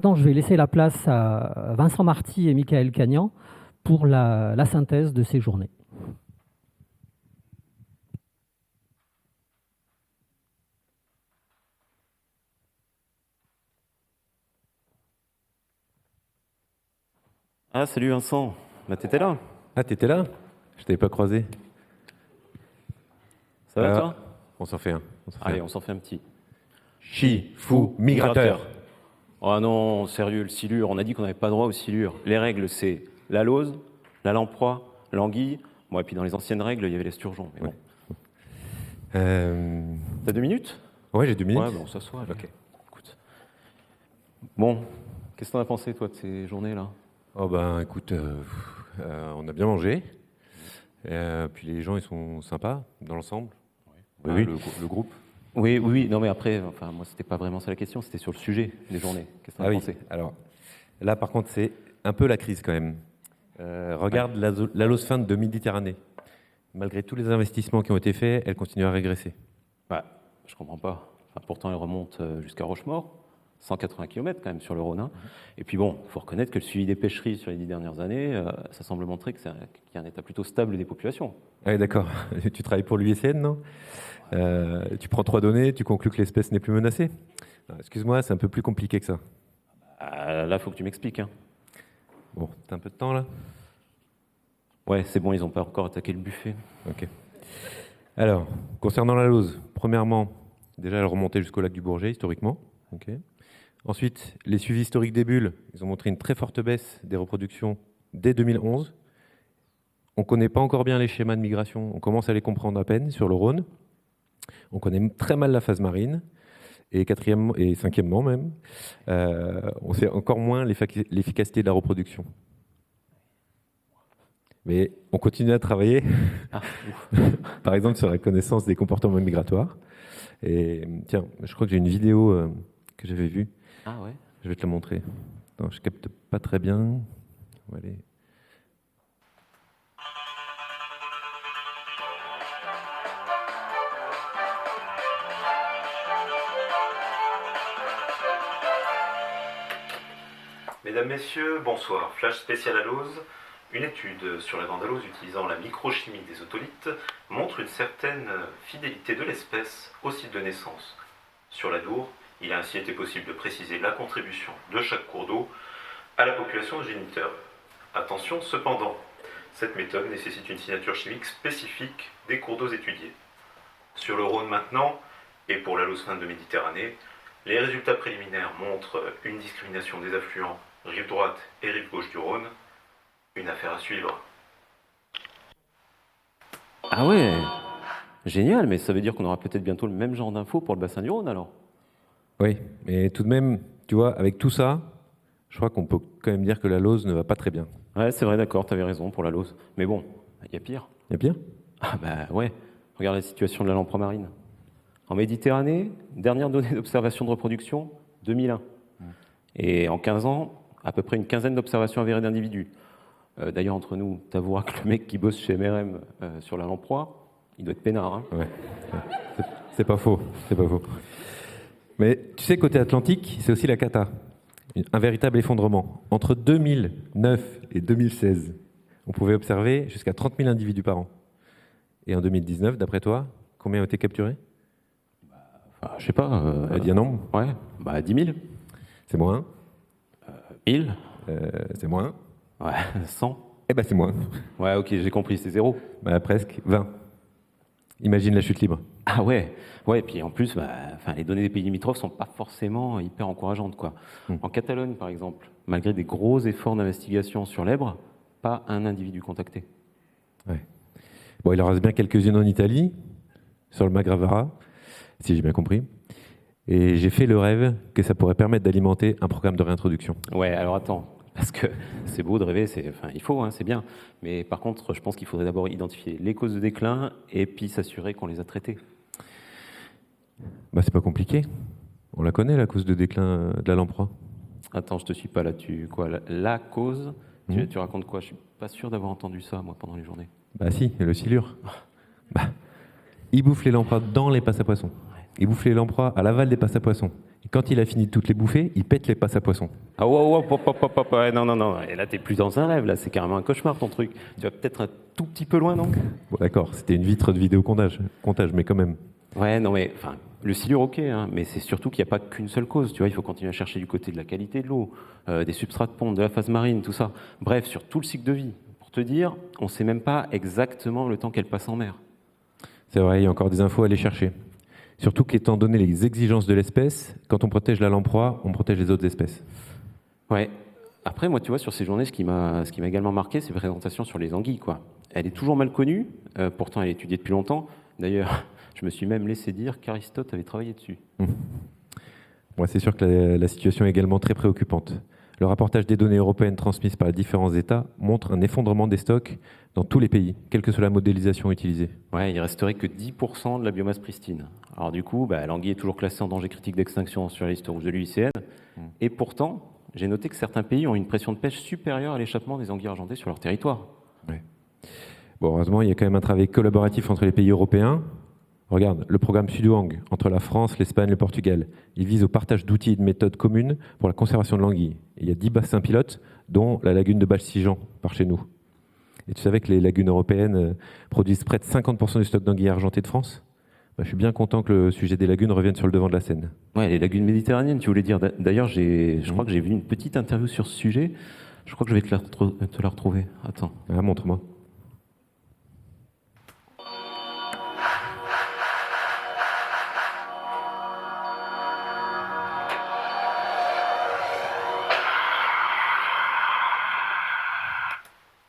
Maintenant, je vais laisser la place à Vincent Marty et Michael Cagnan pour la synthèse de ces journées. Ah, salut Vincent. Bah, t'étais là. Ah, t'étais là? Je t'avais pas croisé. Ça va, toi? On s'en fait un. Allez, on s'en fait un petit. Chi, fou, migrateur. Oh non, sérieux, le silure. On a dit qu'on n'avait pas droit au silure. Les règles, c'est la lauze, la lamproie, l'anguille. Bon, et puis dans les anciennes règles, il y avait l'esturgeon. Mais bon. T'as 2 minutes? Ouais, j'ai 2 minutes. Ouais, bon, on s'assoit. Ok. Écoute. Bon, qu'est-ce que t'en as pensé, toi, de ces journées-là? Oh ben, écoute, on a bien mangé. Puis les gens, ils sont sympas dans l'ensemble. Oui, Oui. le groupe. Oui. Non, mais après, enfin, moi, c'était pas vraiment ça la question. C'était sur le sujet des journées. Qu'est-ce que t'en as pensé? Alors, là, par contre, c'est un peu la crise quand même. Regarde la Lozfin de Méditerranée. Malgré tous les investissements qui ont été faits, elle continue à régresser. Bah, je comprends pas. Enfin, pourtant, elle remonte jusqu'à Rochemaure, 180 km quand même sur le Rhône. Hein. Et puis bon, il faut reconnaître que le suivi des pêcheries sur les 10 dernières années, ça semble montrer qu'il y a un état plutôt stable des populations. Ah oui, d'accord. Tu travailles pour l'UICN, non? Tu prends 3 données, tu conclus que l'espèce n'est plus menacée. Excuse-moi, c'est un peu plus compliqué que ça. Là, il faut que tu m'expliques. Hein. Bon, t'as un peu de temps là? Ouais, c'est bon, ils n'ont pas encore attaqué le buffet. Ok. Alors, concernant la Lauze, premièrement, déjà elle remontait jusqu'au lac du Bourget, historiquement. Okay. Ensuite, les suivis historiques des bulles, ils ont montré une très forte baisse des reproductions dès 2011. On ne connaît pas encore bien les schémas de migration, on commence à les comprendre à peine sur le Rhône. On connaît très mal la phase marine. Et cinquièmement même, on sait encore moins l'efficacité de la reproduction. Mais on continue à travailler, par exemple sur la connaissance des comportements migratoires. Et tiens, je crois que j'ai une vidéo que j'avais vue. Ah ouais. Je vais te la montrer. Attends, je capte pas très bien. On va aller. Mesdames, Messieurs, bonsoir. Flash spécial à Lauze. Une étude sur la grande Lauze utilisant la microchimie des otolithes montre une certaine fidélité de l'espèce au site de naissance. Sur la Dour, il a ainsi été possible de préciser la contribution de chaque cours d'eau à la population de géniteurs. Attention cependant, cette méthode nécessite une signature chimique spécifique des cours d'eau étudiés. Sur le Rhône maintenant, et pour la Lauze fin de Méditerranée, les résultats préliminaires montrent une discrimination des affluents rive droite et rive gauche du Rhône. Une affaire à suivre. Ah ouais, génial, mais ça veut dire qu'on aura peut-être bientôt le même genre d'infos pour le bassin du Rhône alors? Oui, mais tout de même, tu vois, avec tout ça, je crois qu'on peut quand même dire que la Lauze ne va pas très bien. Ouais, c'est vrai, d'accord, t'avais raison pour la Lauze. Mais bon, il y a pire. Il y a pire? Ah bah ouais, regarde la situation de la lamproie marine. En Méditerranée, dernière donnée d'observation de reproduction, 2001. Et en 15 ans, à peu près une quinzaine d'observations avérées d'individus. D'ailleurs, entre nous, t'avoueras que le mec qui bosse chez MRM sur la lamproie, il doit être peinard. Hein. Ouais. C'est pas faux, c'est pas faux. Mais tu sais, côté Atlantique, c'est aussi la cata. Un véritable effondrement. Entre 2009 et 2016, on pouvait observer jusqu'à 30 000 individus par an. Et en 2019, d'après toi, combien ont été capturés? Je sais pas. Dis un nombre. Ouais, bah 10 000. C'est moins. 1000. C'est moins. Ouais, 100. Eh ben c'est moins. Ouais, ok, j'ai compris, c'est 0. Bah, presque 20. Imagine la chute libre. Ah ouais, et puis en plus, les données des pays limitrophes sont pas forcément hyper encourageantes, quoi. En Catalogne, par exemple, malgré des gros efforts d'investigation sur l'Èbre, pas un individu contacté. Ouais. Bon, il en reste bien quelques-unes en Italie, sur le Magravara, si j'ai bien compris. Et j'ai fait le rêve que ça pourrait permettre d'alimenter un programme de réintroduction. Ouais, alors attends, parce que c'est beau de rêver, il faut, hein, c'est bien. Mais par contre, je pense qu'il faudrait d'abord identifier les causes de déclin et puis s'assurer qu'on les a traitées. Bah, c'est pas compliqué. On la connaît, la cause de déclin de la lamproie. Attends, je te suis pas là-dessus. Quoi, la cause tu racontes quoi? Je suis pas sûr d'avoir entendu ça, moi, pendant les journées. Bah si, le silure. Bah, il bouffe les lamproies dans les passes à poissons. Il bouffe les lamproies à l'aval des passes à poissons. Et quand il a fini de toutes les bouffer, il pète les passes à poisson. Ah ouais, ouais, non. Et là, t'es plus dans un rêve, là, c'est carrément un cauchemar ton truc. Tu vas peut-être un tout petit peu loin, non? Bon, d'accord, c'était une vitre de vidéocomptage, mais quand même. Ouais, non, mais enfin, le silure, ok, hein, mais c'est surtout qu'il n'y a pas qu'une seule cause. Tu vois, il faut continuer à chercher du côté de la qualité de l'eau, des substrats de ponte, de la phase marine, tout ça. Bref, sur tout le cycle de vie. Pour te dire, on ne sait même pas exactement le temps qu'elle passe en mer. C'est vrai, il y a encore des infos à aller chercher. Surtout qu'étant donné les exigences de l'espèce, quand on protège la lamproie, on protège les autres espèces. Ouais. Après, moi, tu vois, sur ces journées, ce qui m'a également marqué, c'est la présentation sur les anguilles, quoi. Elle est toujours mal connue, pourtant elle est étudiée depuis longtemps. D'ailleurs, je me suis même laissé dire qu'Aristote avait travaillé dessus. Ouais, c'est sûr que la situation est également très préoccupante. Le rapportage des données européennes transmises par les différents États montre un effondrement des stocks dans tous les pays, quelle que soit la modélisation utilisée. Ouais, il resterait que 10% de la biomasse pristine. Alors du coup, l'anguille est toujours classée en danger critique d'extinction sur la liste rouge de l'UICN. Et pourtant, j'ai noté que certains pays ont une pression de pêche supérieure à l'échappement des anguilles argentées sur leur territoire. Ouais. Bon, heureusement, il y a quand même un travail collaboratif entre les pays européens. Regarde, le programme Sudouang, entre la France, l'Espagne et le Portugal, il vise au partage d'outils et de méthodes communes pour la conservation de l'anguille. Et il y a 10 bassins pilotes, dont la lagune de Balsigean, par chez nous. Et tu savais que les lagunes européennes produisent près de 50% du stock d'anguilles argentées de France? Je suis bien content que le sujet des lagunes revienne sur le devant de la scène. Ouais, les lagunes méditerranéennes, tu voulais dire. D'ailleurs, je crois que j'ai vu une petite interview sur ce sujet. Je crois que je vais te la retrouver. Attends. Ah, montre-moi.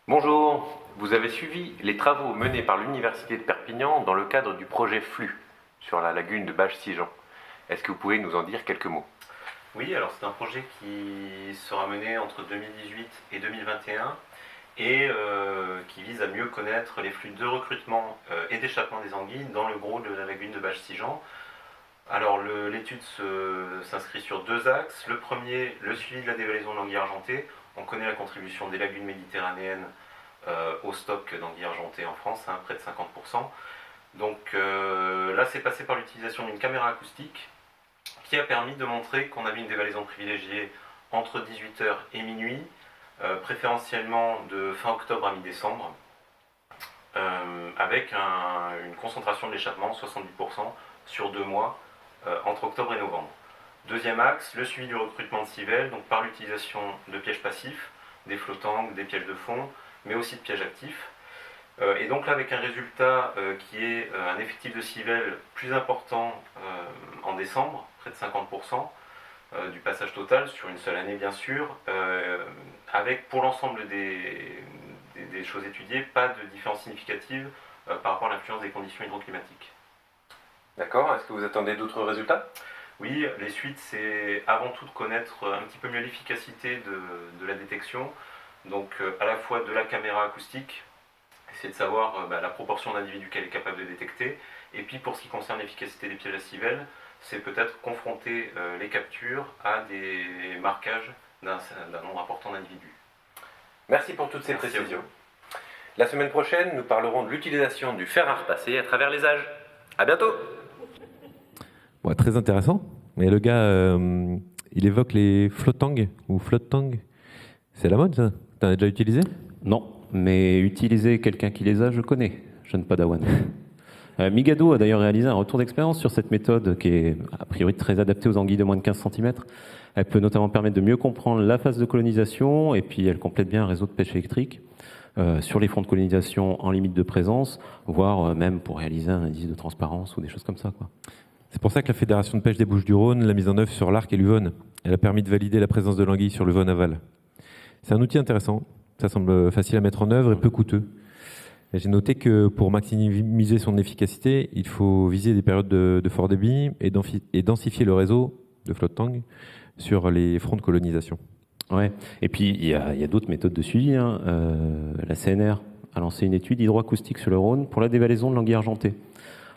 Bonjour, vous avez suivi les travaux menés par l'Université de Perpignan dans le cadre du projet FLU sur la lagune de Balsigean. Est-ce que vous pouvez nous en dire quelques mots? Oui, alors c'est un projet qui sera mené entre 2018 et 2021 et qui vise à mieux connaître les flux de recrutement et d'échappement des anguilles dans le gros de la lagune de Balsigean. Alors l'étude s'inscrit sur deux axes. Le premier, le suivi de la dévalaison de l'anguille argentée. On connaît la contribution des lagunes méditerranéennes au stock d'anguilles argentées en France, près de 50%. Donc là, c'est passé par l'utilisation d'une caméra acoustique qui a permis de montrer qu'on avait une dévalaison privilégiée entre 18h et minuit, préférentiellement de fin octobre à mi-décembre, avec une concentration de l'échappement 70% sur 2 mois, entre octobre et novembre. Deuxième axe, le suivi du recrutement de civelles, donc par l'utilisation de pièges passifs, des flottants, des pièges de fond, mais aussi de pièges actifs. Et donc là, avec un résultat qui est un effectif de civelles plus important en décembre, près de 50% du passage total, sur une seule année bien sûr, avec pour l'ensemble des choses étudiées, pas de différence significative par rapport à l'influence des conditions hydroclimatiques. D'accord, est-ce que vous attendez d'autres résultats? Oui, les suites, c'est avant tout de connaître un petit peu mieux l'efficacité de la détection, donc à la fois de la caméra acoustique, essayer de savoir la proportion d'individus qu'elle est capable de détecter, et puis pour ce qui concerne l'efficacité des pièges à civelles, c'est peut-être confronter les captures à des marquages d'un nombre important d'individus. Merci pour toutes ces précisions. La semaine prochaine, nous parlerons de l'utilisation du fer à repasser à travers les âges. À bientôt! Ouais, très intéressant. Mais le gars, il évoque les flottang ou flottang. C'est la mode, ça? T'en as déjà utilisé? Non, mais utiliser quelqu'un qui les a, je connais. Jeune padawan. Migado a d'ailleurs réalisé un retour d'expérience sur cette méthode qui est a priori très adaptée aux anguilles de moins de 15 cm. Elle peut notamment permettre de mieux comprendre la phase de colonisation et puis elle complète bien un réseau de pêche électrique sur les fonds de colonisation en limite de présence, voire même pour réaliser un indice de transparence ou des choses comme ça, quoi. C'est pour ça que la Fédération de pêche des Bouches-du-Rhône l'a mise en œuvre sur l'Arc et l'Uvonne. Elle a permis de valider la présence de l'anguille sur l'Uvonne aval. C'est un outil intéressant, ça semble facile à mettre en œuvre et peu coûteux. Et j'ai noté que pour maximiser son efficacité, il faut viser des périodes de fort débit et densifier le réseau de flottang sur les fronts de colonisation. Ouais. Et puis il y a d'autres méthodes de suivi. La CNR a lancé une étude hydroacoustique sur le Rhône pour la dévalaison de l'anguille argentée.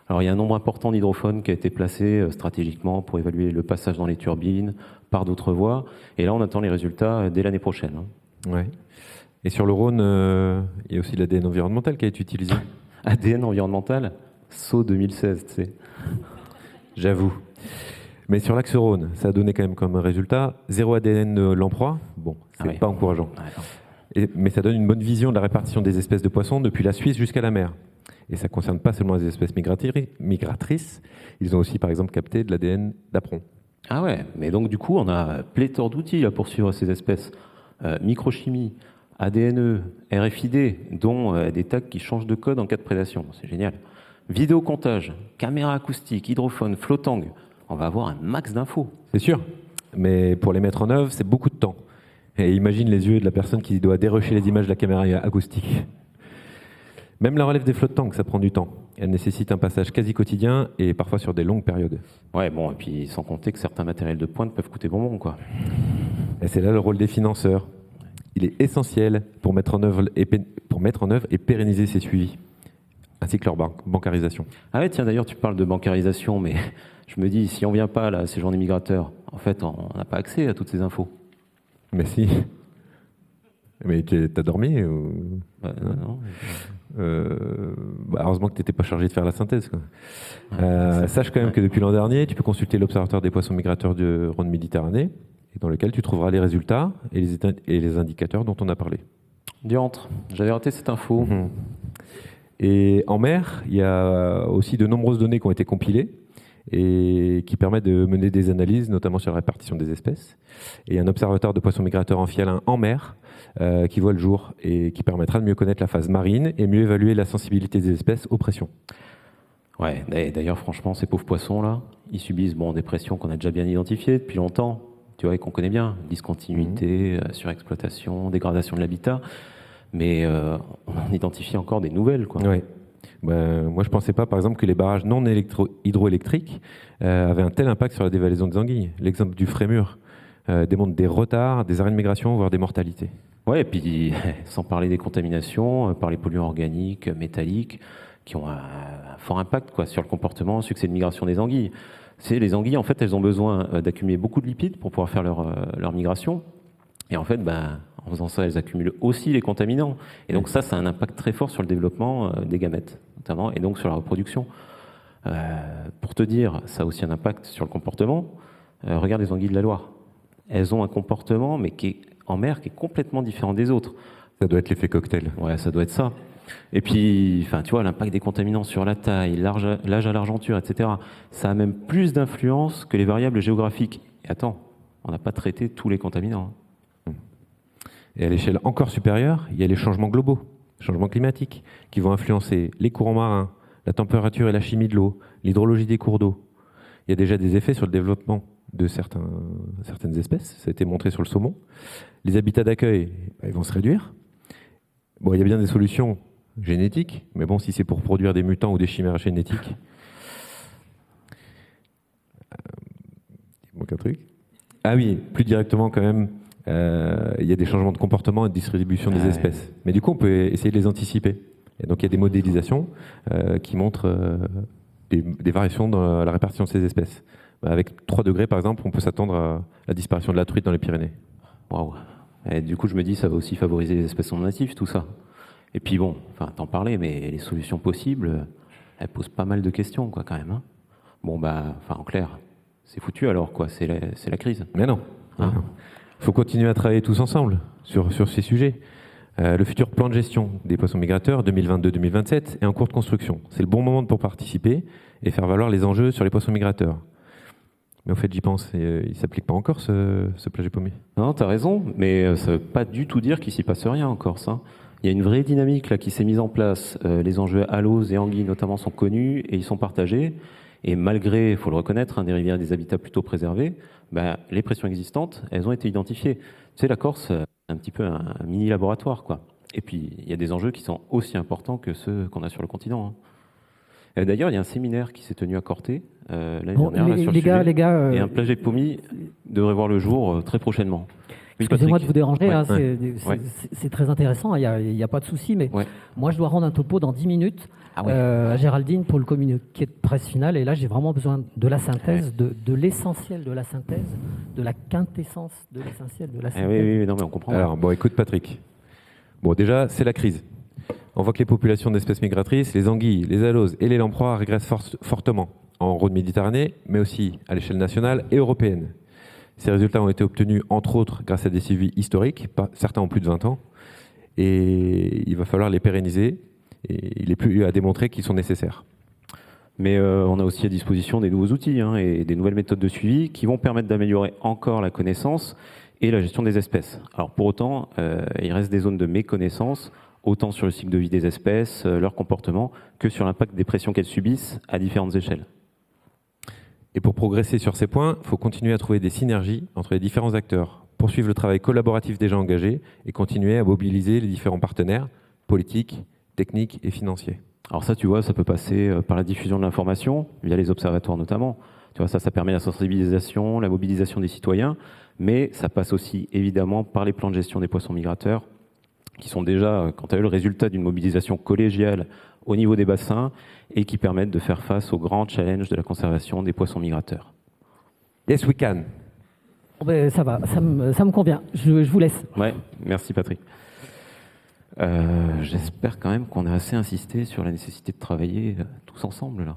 Alors il y a un nombre important d'hydrophones qui a été placé stratégiquement pour évaluer le passage dans les turbines par d'autres voies. Et là, on attend les résultats dès l'année prochaine. Ouais. Et sur le Rhône, il y a aussi l'ADN environnemental qui a été utilisé. ADN environnemental, SO 2016, tu sais. J'avoue. Mais sur l'axe Rhône, ça a donné quand même comme résultat 0 ADN de lamproie. Bon, c'est oui. pas encourageant. Mais ça donne une bonne vision de la répartition des espèces de poissons depuis la Suisse jusqu'à la mer. Et ça ne concerne pas seulement les espèces migratrices. Ils ont aussi, par exemple, capté de l'ADN d'apron. Ah ouais, mais donc du coup, on a pléthore d'outils là, pour suivre ces espèces. Microchimie, ADNE, RFID, dont des tags qui changent de code en cas de prédation. C'est génial. Vidéocomptage, caméra acoustique, hydrophone, flottang. On va avoir un max d'infos. C'est sûr, mais pour les mettre en œuvre, c'est beaucoup de temps. Et imagine les yeux de la personne qui doit dérocher les images de la caméra acoustique. Même la relève des flottants, ça prend du temps. Elle nécessite un passage quasi quotidien et parfois sur des longues périodes. Ouais, bon, et puis sans compter que certains matériels de pointe peuvent coûter bonbon, quoi. Et c'est là le rôle des financeurs. Il est essentiel pour mettre en œuvre et pérenniser ces suivis, ainsi que leur bancarisation. Ah ouais, tiens, d'ailleurs, tu parles de bancarisation, mais je me dis, si on vient pas là, à ces journées migrateurs, en fait, on n'a pas accès à toutes ces infos. Mais si. Mais t'as dormi ou... Non. Heureusement que tu n'étais pas chargé de faire la synthèse, quoi. Sache quand même que depuis l'an dernier, tu peux consulter l'Observatoire des poissons migrateurs de Rhône-Méditerranée, et dans lequel tu trouveras les résultats et les indicateurs dont on a parlé. Diantre, j'avais raté cette info. Et en mer, il y a aussi de nombreuses données qui ont été compilées et qui permettent de mener des analyses, notamment sur la répartition des espèces. Et un observatoire de poissons migrateurs amphihalins en mer qui voit le jour et qui permettra de mieux connaître la phase marine et mieux évaluer la sensibilité des espèces aux pressions. Ouais, d'ailleurs, franchement, ces pauvres poissons-là, ils subissent des pressions qu'on a déjà bien identifiées depuis longtemps, tu vois, et qu'on connaît bien. Discontinuité, surexploitation, dégradation de l'habitat. Mais on en identifie encore des nouvelles, quoi. Ouais. Moi, je ne pensais pas, par exemple, que les barrages non hydroélectriques avaient un tel impact sur la dévalaison des anguilles. L'exemple du Frémur démontre des retards, des arrêts de migration, voire des mortalités. Ouais, et puis, sans parler des contaminations, par les polluants organiques, métalliques, qui ont un fort impact, quoi, sur le comportement, succès de migration des anguilles. Les anguilles, en fait, elles ont besoin d'accumuler beaucoup de lipides pour pouvoir faire leur migration. Et en fait, en faisant ça, elles accumulent aussi les contaminants. Et donc ça a un impact très fort sur le développement des gamètes, notamment, et donc sur la reproduction. Pour te dire, ça a aussi un impact sur le comportement. Regarde les anguilles de la Loire. Elles ont un comportement, mais en mer, qui est complètement différent des autres. Ça doit être l'effet cocktail. Ouais, ça doit être ça. Et puis, tu vois, l'impact des contaminants sur la taille, l'âge à l'argenture, etc., ça a même plus d'influence que les variables géographiques. Et attends, on n'a pas traité tous les contaminants. Et à l'échelle encore supérieure, il y a les changements globaux, changements climatiques, qui vont influencer les courants marins, la température et la chimie de l'eau, l'hydrologie des cours d'eau. Il y a déjà des effets sur le développement de certaines espèces, ça a été montré sur le saumon. Les habitats d'accueil, ils vont se réduire. Il y a bien des solutions génétiques, mais bon, si c'est pour produire des mutants ou des chimères génétiques... Il manque un truc. Ah oui, plus directement quand même... il y a des changements de comportement et de distribution des espèces. Mais du coup, on peut essayer de les anticiper. Et donc, il y a des modélisations qui montrent des variations dans la répartition de ces espèces. Avec 3 degrés, par exemple, on peut s'attendre à la disparition de la truite dans les Pyrénées. Waouh. Et du coup, je me dis, ça va aussi favoriser les espèces non natives, tout ça. Et puis bon, t'en parlais, mais les solutions possibles, elles posent pas mal de questions, quoi, quand même. Hein. En clair, c'est foutu alors, quoi. C'est la crise. Mais non. Il faut continuer à travailler tous ensemble sur ces sujets. Le futur plan de gestion des poissons migrateurs 2022-2027 est en cours de construction. C'est le bon moment pour participer et faire valoir les enjeux sur les poissons migrateurs. Mais au fait, j'y pense, il ne s'applique pas encore ce plat pommier. Non, tu as raison, mais ça ne veut pas du tout dire qu'il s'y passe rien en Corse. Hein. Il y a une vraie dynamique là, qui s'est mise en place. Les enjeux halose et anguilles notamment sont connus et ils sont partagés. Et malgré, il faut le reconnaître, des rivières et des habitats plutôt préservés, les pressions existantes, elles ont été identifiées. Tu sais, la Corse, un petit peu un mini laboratoire, quoi. Et puis, il y a des enjeux qui sont aussi importants que ceux qu'on a sur le continent. Hein. D'ailleurs, il y a un séminaire qui s'est tenu à Corté l'année dernière sur le sujet. Les gars, et un plagé de pommier devrait voir le jour très prochainement. Excusez-moi de vous déranger, ouais. C'est très intéressant, il n'y a pas de souci, mais moi je dois rendre un topo dans 10 minutes à Géraldine pour le communiqué de presse final, et là j'ai vraiment besoin de la synthèse, de l'essentiel de la synthèse, de la quintessence de l'essentiel de la synthèse. Oui, non mais on comprend. Alors, écoute Patrick, déjà c'est la crise. On voit que les populations d'espèces migratrices, les anguilles, les aloses et les lamproies régressent fortement. en Rhône Méditerranée, mais aussi à l'échelle nationale et européenne. Ces résultats ont été obtenus, entre autres, grâce à des suivis historiques, certains ont plus de 20 ans, et il va falloir les pérenniser, et il n'est plus à démontrer qu'ils sont nécessaires. Mais on a aussi à disposition des nouveaux outils et des nouvelles méthodes de suivi qui vont permettre d'améliorer encore la connaissance et la gestion des espèces. Alors pour autant, il reste des zones de méconnaissance, autant sur le cycle de vie des espèces, leur comportement, que sur l'impact des pressions qu'elles subissent à différentes échelles. Et pour progresser sur ces points, il faut continuer à trouver des synergies entre les différents acteurs, poursuivre le travail collaboratif déjà engagé et continuer à mobiliser les différents partenaires politiques, techniques et financiers. Alors ça, tu vois, ça peut passer par la diffusion de l'information, via les observatoires notamment. Tu vois, ça permet la sensibilisation, la mobilisation des citoyens, mais ça passe aussi évidemment par les plans de gestion des poissons migrateurs, qui sont déjà, quant à eux, le résultat d'une mobilisation collégiale au niveau des bassins et qui permettent de faire face aux grands challenges de la conservation des poissons migrateurs. Yes, we can. Ben, ça va, ça me convient. Je vous laisse. Ouais, merci Patrick. J'espère quand même qu'on a assez insisté sur la nécessité de travailler tous ensemble là.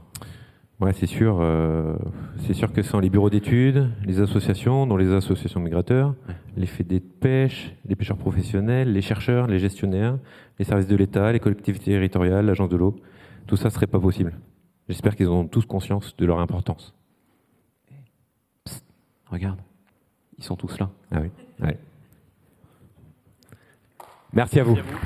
Ouais, c'est sûr que sans les bureaux d'études, les associations, dont les associations migrateurs, les fédés de pêche, les pêcheurs professionnels, les chercheurs, les gestionnaires, les services de l'État, les collectivités territoriales, l'agence de l'eau, tout ça ne serait pas possible. J'espère qu'ils ont tous conscience de leur importance. Psst, regarde, ils sont tous là. Ah oui, ouais. Merci à vous. Merci à vous.